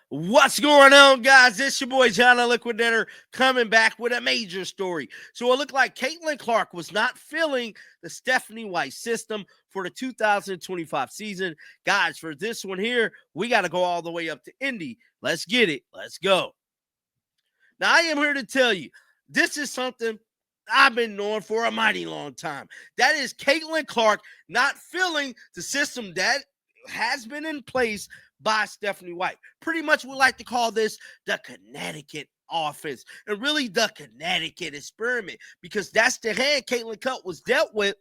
What's going on, guys? It's your boy, John the Liquidator, coming back with a major story. So it looked like Caitlin Clark was not feeling the Stephanie White system for the 2025 season. Guys, for this one here, we got to go all the way up to Indy. Let's get it. Let's go. Now, I am here to tell you, this is something I've been knowing for a mighty long time. That is Caitlin Clark not feeling the system that has been in place by Stephanie White. Pretty much we like to call this the Connecticut offense, and really the Connecticut experiment, because that's the hand Caitlin Cup was dealt with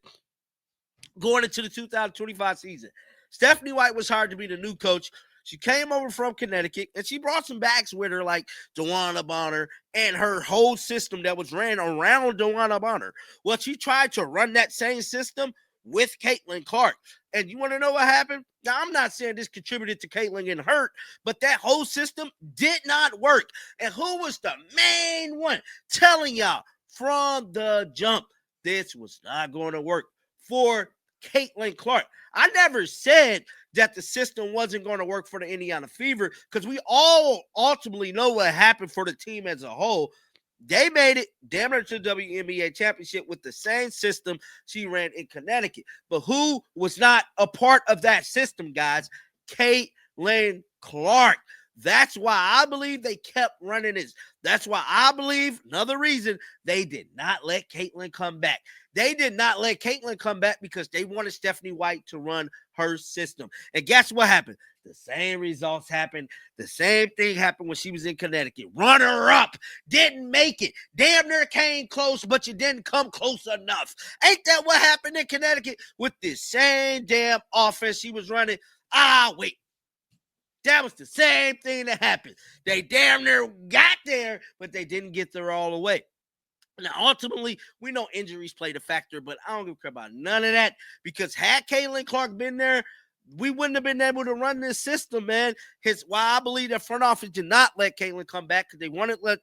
going into the 2025 season. Stephanie White was hired to be the new coach. She came over from Connecticut, and she brought some backs with her, like DeWanna Bonner and her whole system that was ran around DeWanna Bonner. Well, she tried to run that same system with Caitlin Clark. And you want to know what happened? Now, I'm not saying this contributed to Caitlin getting hurt, but that whole system did not work. And who was the main one telling y'all from the jump this was not going to work for Caitlin Clark? I never said that the system wasn't going to work for the Indiana Fever, because we all ultimately know what happened for the team as a whole. They made it damn near to the WNBA championship with the same system she ran in Connecticut. But who was not a part of that system, guys? Caitlin Clark. That's why I believe they kept running this. That's why I believe, another reason, they did not let Caitlin come back. They did not let Caitlin come back because they wanted Stephanie White to run her system. And guess what happened? The same results happened. The same thing happened when she was in Connecticut. Runner up. Didn't make it. Damn near came close, but you didn't come close enough. Ain't that what happened in Connecticut with this same damn offense she was running? Wait. That was the same thing that happened. They damn near got there, but they didn't get there all the way. Now, ultimately, we know injuries played a factor, but I don't give a crap about none of that, because had Caitlin Clark been there, we wouldn't have been able to run this system, man. Why I believe the front office did not let Caitlin come back, because they wanted to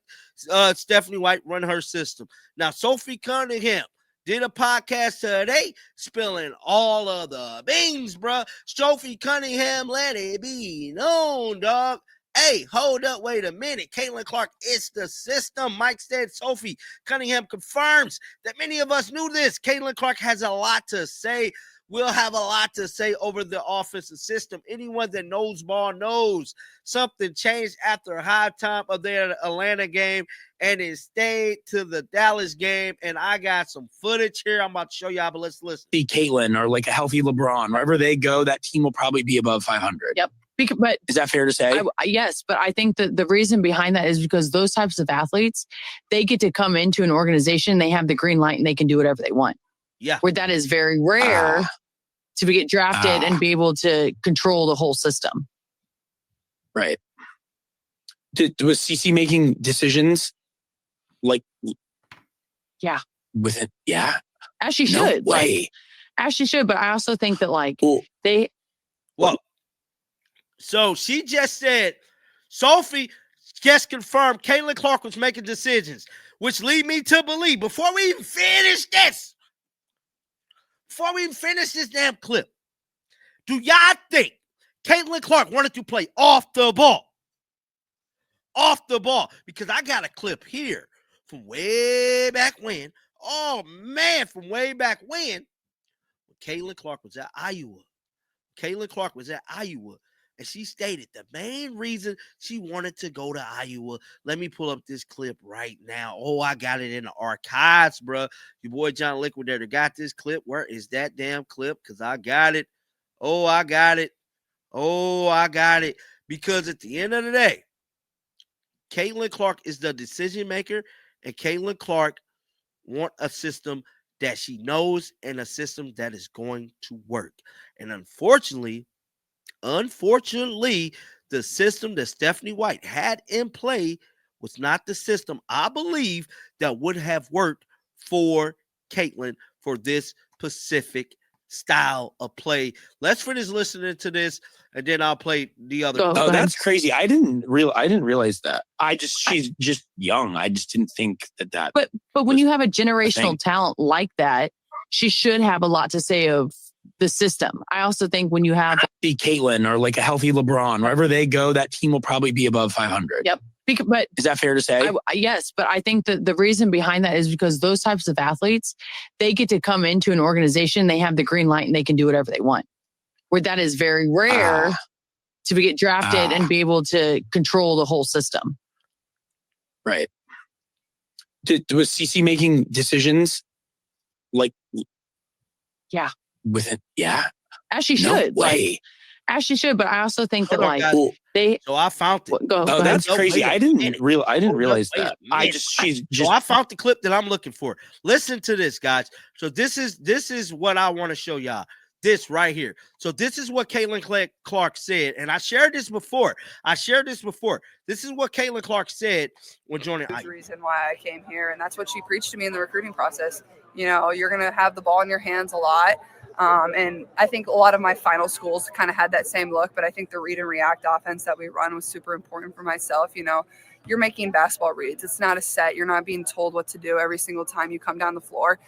let Stephanie White run her system. Now, Sophie Cunningham did a podcast today spilling all of the beans, bro. Sophie Cunningham, let it be known, dog. Hey, hold up, wait a minute. Caitlin Clark is the system. Mike said Sophie Cunningham confirms that many of us knew this. Caitlin Clark has a lot to say. We'll have a lot to say over the offensive system. Anyone that knows ball knows something changed after halftime of their Atlanta game, and it stayed to the Dallas game. And I got some footage here I'm about to show y'all, but let's listen. See Caitlin or like a healthy LeBron, wherever they go, that team will probably be above 500. Yep. But is that fair to say? Yes, but I think that the reason behind that is because those types of athletes, they get to come into an organization, they have the green light, and they can do whatever they want. Yeah. Where that is very rare to get drafted and be able to control the whole system. Right. Was CC making decisions like? Yeah. With it? Yeah. As she should. No way. As she should. But I also think that So she just said, Sophie just confirmed Caitlin Clark was making decisions, which lead me to believe, before we even finish this damn clip, do y'all think Caitlin Clark wanted to play off the ball? Off the ball. Because I got a clip here from way back when. Oh, man, from way back when Caitlin Clark was at Iowa. And she stated the main reason she wanted to go to Iowa. Let me pull up this clip right now. Oh, I got it in the archives, bro. Your boy John Liquidator got this clip. Where is that damn clip? Because I got it. Oh, I got it. Because at the end of the day, Caitlin Clark is the decision maker, and Caitlin Clark wants a system that she knows and a system that is going to work. And unfortunately, the system that Stephanie White had in play was not the system, I believe, that would have worked for Caitlin for this specific style of play. Let's finish listening to this, and then I'll play the other. Oh, that's crazy. I didn't realize that. She's just young. I just didn't think that. But when you have a generational talent like that, she should have a lot to say of the system. I also think when you have the Caitlin or like a healthy LeBron, wherever they go, that team will probably be above 500. Yep. But is that fair to say? Yes, but I think that the reason behind that is because those types of athletes, they get to come into an organization, they have the green light, and they can do whatever they want. Where that is very rare to get drafted and be able to control the whole system. Right. Was CC making decisions like? Yeah. With it, yeah. As she should. No way. As she should, but I also think Hold that on, guys. they. So I found it. Go that's ahead. crazy. I didn't realize that. So I found the clip that I'm looking for. Listen to this, guys. So this is what I want to show y'all. This right here. So this is what Caitlin Clark said, and I shared this before. This is what Caitlin Clark said when joining. That's the reason why I came here, and that's what she preached to me in the recruiting process. You know, you're going to have the ball in your hands a lot. And I think a lot of my final schools kind of had that same look, but I think the read and react offense that we run was super important for myself. You know, you're making basketball reads. It's not a set. You're not being told what to do every single time you come down the floor.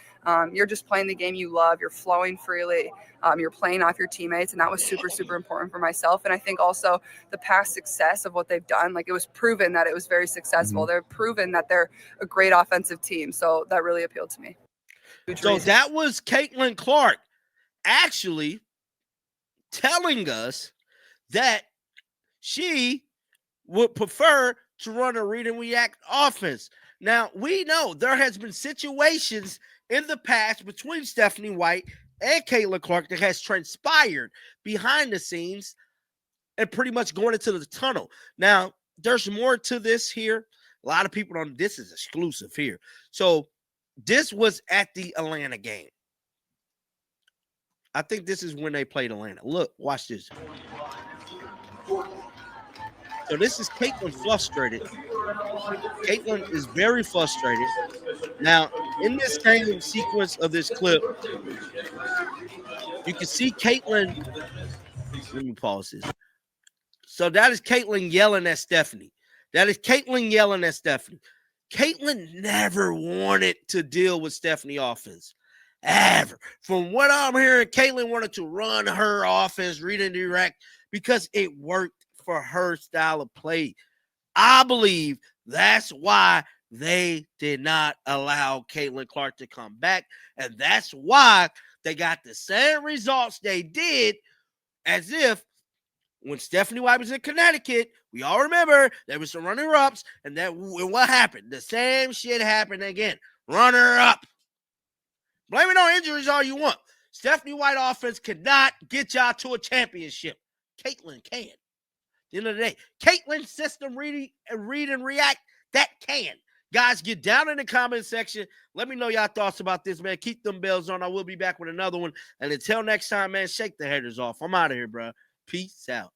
You're just playing the game you love. You're flowing freely. You're playing off your teammates. And that was super, super important for myself. And I think also the past success of what they've done, like it was proven that it was very successful. Mm-hmm. They're proven that they're a great offensive team. So that really appealed to me. So that was Caitlin Clark actually telling us that she would prefer to run a read and react offense. Now, we know there has been situations in the past between Stephanie White and Caitlin Clark that has transpired behind the scenes and pretty much going into the tunnel. Now, there's more to this here. A lot of people don't. This is exclusive here. So this was at the Atlanta game. I think this is when they played Atlanta. Look, watch this. So this is Caitlin frustrated. Caitlin is very frustrated. Now, in this same sequence of this clip, you can see Caitlin. Let me pause this. So that is Caitlin yelling at Stephanie. Caitlin never wanted to deal with Stephanie offense. Ever. From what I'm hearing, Caitlin wanted to run her offense, read and direct, because it worked for her style of play. I believe that's why they did not allow Caitlin Clark to come back, and that's why they got the same results they did as if when Stephanie White was in Connecticut. We all remember there was some runner-ups, and what happened? The same shit happened again. Runner-up. Blame it on injuries all you want. Stephanie White offense could not get y'all to a championship. Caitlin can. At the end of the day, Caitlin's system read and react, that can. Guys, get down in the comment section. Let me know y'all thoughts about this, man. Keep them bells on. I will be back with another one. And until next time, man, shake the haters off. I'm out of here, bro. Peace out.